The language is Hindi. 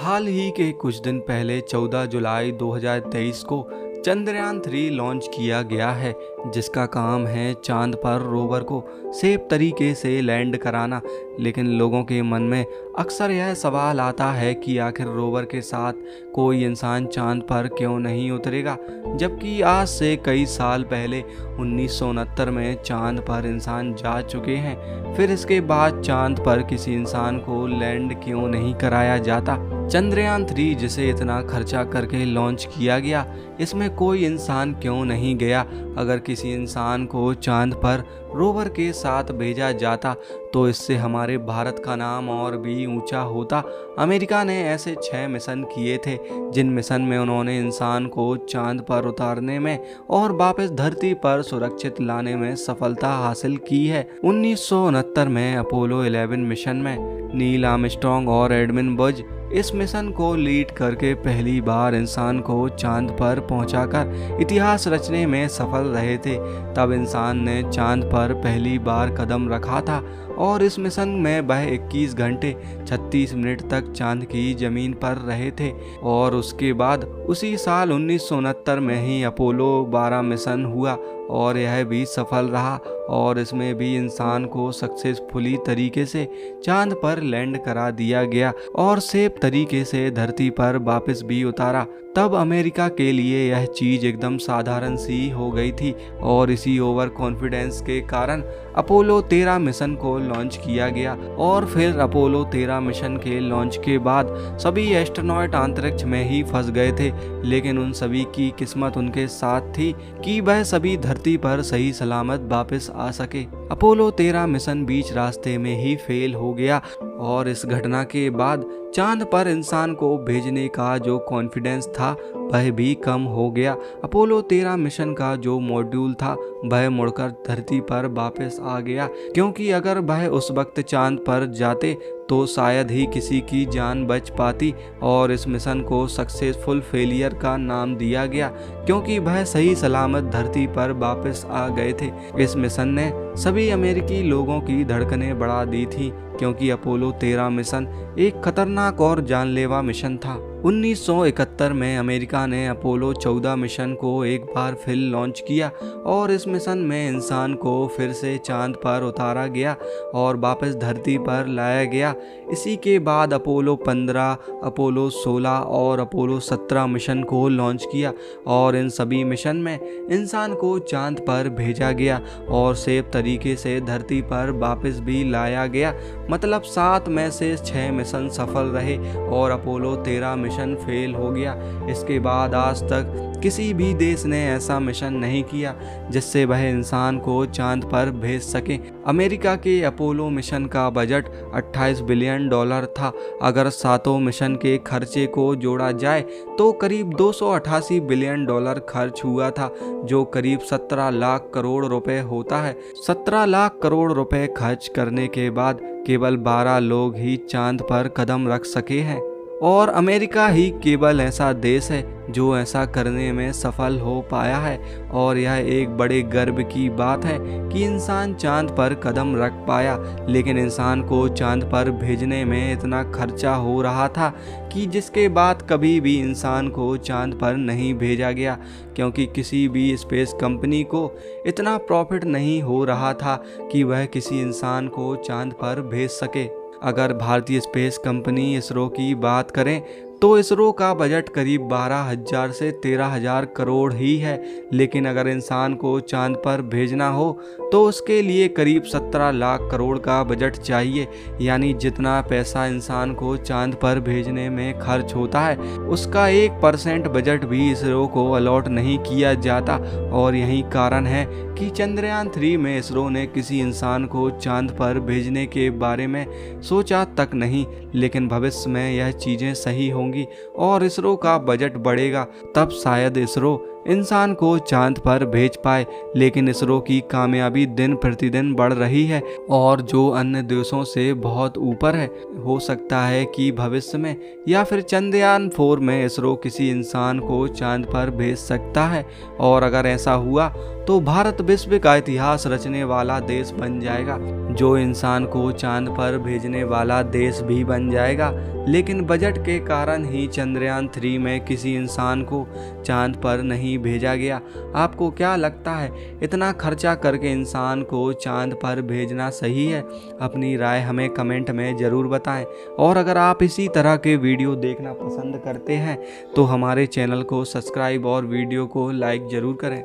हाल ही के कुछ दिन पहले 14 जुलाई 2023 को चंद्रयान 3 लॉन्च किया गया है, जिसका काम है चांद पर रोवर को सेफ तरीके से लैंड कराना। लेकिन लोगों के मन में अक्सर यह सवाल आता है कि आखिर रोवर के साथ कोई इंसान चांद पर क्यों नहीं उतरेगा, जबकि आज से कई साल पहले 1969 में चांद पर इंसान जा चुके हैं। फिर इसके बाद चांद पर किसी इंसान को लैंड क्यों नहीं कराया जाता। चंद्रयान 3 जिसे इतना खर्चा करके लॉन्च किया गया, इसमें कोई इंसान क्यों नहीं गया। अगर किसी इंसान को चांद पर रोवर के साथ भेजा जाता तो इससे हमारे भारत का नाम और भी ऊंचा होता। अमेरिका ने ऐसे 6 मिशन किए थे, जिन मिशन में उन्होंने इंसान को चांद पर उतारने में और वापस धरती पर सुरक्षित लाने में सफलता हासिल की है। 1969 में अपोलो 11 मिशन में नील आर्मस्ट्रांग और एडविन बज इस मिशन को लीड करके पहली बार इंसान को चांद पर पहुंचाकर इतिहास रचने में सफल रहे थे। तब इंसान ने चांद पर पहली बार कदम रखा था और इस मिशन में वह 21 घंटे 36 मिनट तक चांद की जमीन पर रहे थे। और उसके बाद उसी साल 1969 में ही अपोलो 12 मिशन हुआ और यह भी सफल रहा और इसमें भी इंसान को सक्सेसफुली तरीके से चांद पर लैंड करा दिया गया और सेफ तरीके से धरती पर वापस भी उतारा। तब अमेरिका के लिए यह चीज़ एकदम साधारण सी हो गई थी और इसी ओवर कॉन्फिडेंस के कारण अपोलो 13 मिशन को लॉन्च किया गया। और फिर अपोलो 13 मिशन के लॉन्च के बाद सभी एस्ट्रोनॉट अंतरिक्ष में ही फंस गए थे, लेकिन उन सभी की किस्मत उनके साथ थी कि वह सभी धरती पर सही सलामत वापस आ सके। अपोलो 13 मिशन बीच रास्ते में ही फेल हो गया और इस घटना के बाद चांद पर इंसान को भेजने का जो कॉन्फिडेंस था वह भी कम हो गया। अपोलो 13 मिशन का जो मॉड्यूल था वह मुड़कर धरती पर वापस आ गया, क्योंकि अगर वह उस वक्त चांद पर जाते तो शायद ही किसी की जान बच पाती। और इस मिशन को सक्सेसफुल फेलियर का नाम दिया गया, क्योंकि वह सही सलामत धरती पर वापस आ गए थे। इस मिशन ने सभी अमेरिकी लोगों की धड़कनें बढ़ा दी थी, क्योंकि अपोलो 13 मिशन एक खतरनाक और जानलेवा मिशन था। 1971 में अमेरिका ने अपोलो 14 मिशन को एक बार फिर लॉन्च किया और इस मिशन में इंसान को फिर से चांद पर उतारा गया और वापस धरती पर लाया गया। इसी के बाद अपोलो 15, अपोलो 16 और अपोलो 17 मिशन को लॉन्च किया और इन सभी मिशन में इंसान को चांद पर भेजा गया और सेफ तरीके से धरती पर वापस भी लाया गया। मतलब 7 में से 6 मिशन सफल रहे और अपोलो 13 मिशन फेल हो गया। इसके बाद आज तक किसी भी देश ने ऐसा मिशन नहीं किया जिससे वह इंसान को चांद पर भेज सके। अमेरिका के अपोलो मिशन का बजट $28 बिलियन था। अगर सातों मिशन के खर्चे को जोड़ा जाए तो करीब $288 बिलियन खर्च हुआ था, जो करीब 17 लाख करोड़ रुपए होता है। 17 लाख करोड़ रुपए खर्च करने के बाद केवल 12 लोग ही चांद पर कदम रख सके हैं और अमेरिका ही केवल ऐसा देश है जो ऐसा करने में सफल हो पाया है। और यह एक बड़े गर्व की बात है कि इंसान चांद पर कदम रख पाया। लेकिन इंसान को चांद पर भेजने में इतना खर्चा हो रहा था कि जिसके बाद कभी भी इंसान को चांद पर नहीं भेजा गया, क्योंकि किसी भी स्पेस कंपनी को इतना प्रॉफिट नहीं हो रहा था कि वह किसी इंसान को चांद पर भेज सके। अगर भारतीय स्पेस कंपनी इसरो की बात करें तो इसरो का बजट करीब 12,000 से 13,000 करोड़ ही है, लेकिन अगर इंसान को चांद पर भेजना हो तो उसके लिए करीब 17 लाख करोड़ का बजट चाहिए। यानी जितना पैसा इंसान को चांद पर भेजने में खर्च होता है, उसका 1% बजट भी इसरो को अलॉट नहीं किया जाता। और यही कारण है कि चंद्रयान 3 में इसरो ने किसी इंसान को चांद पर भेजने के बारे में सोचा तक नहीं। लेकिन भविष्य में यह चीज़ें सही होंगी और इसरो का बजट बढ़ेगा, तब शायद इसरो इंसान को चांद पर भेज पाए। लेकिन इसरो की कामयाबी दिन प्रतिदिन बढ़ रही है और जो अन्य देशों से बहुत ऊपर है। हो सकता है कि भविष्य में या फिर चंद्रयान 4 में इसरो किसी इंसान को चांद पर भेज सकता है। और अगर ऐसा हुआ तो भारत विश्व का इतिहास रचने वाला देश बन जाएगा, जो इंसान को चांद पर भेजने वाला देश भी बन जाएगा। लेकिन बजट के कारण ही चंद्रयान 3 में किसी इंसान को चांद पर नहीं भेजा गया। आपको क्या लगता है, इतना खर्चा करके इंसान को चांद पर भेजना सही है? अपनी राय हमें कमेंट में ज़रूर बताएं। और अगर आप इसी तरह के वीडियो देखना पसंद करते हैं तो हमारे चैनल को सब्सक्राइब और वीडियो को लाइक ज़रूर करें।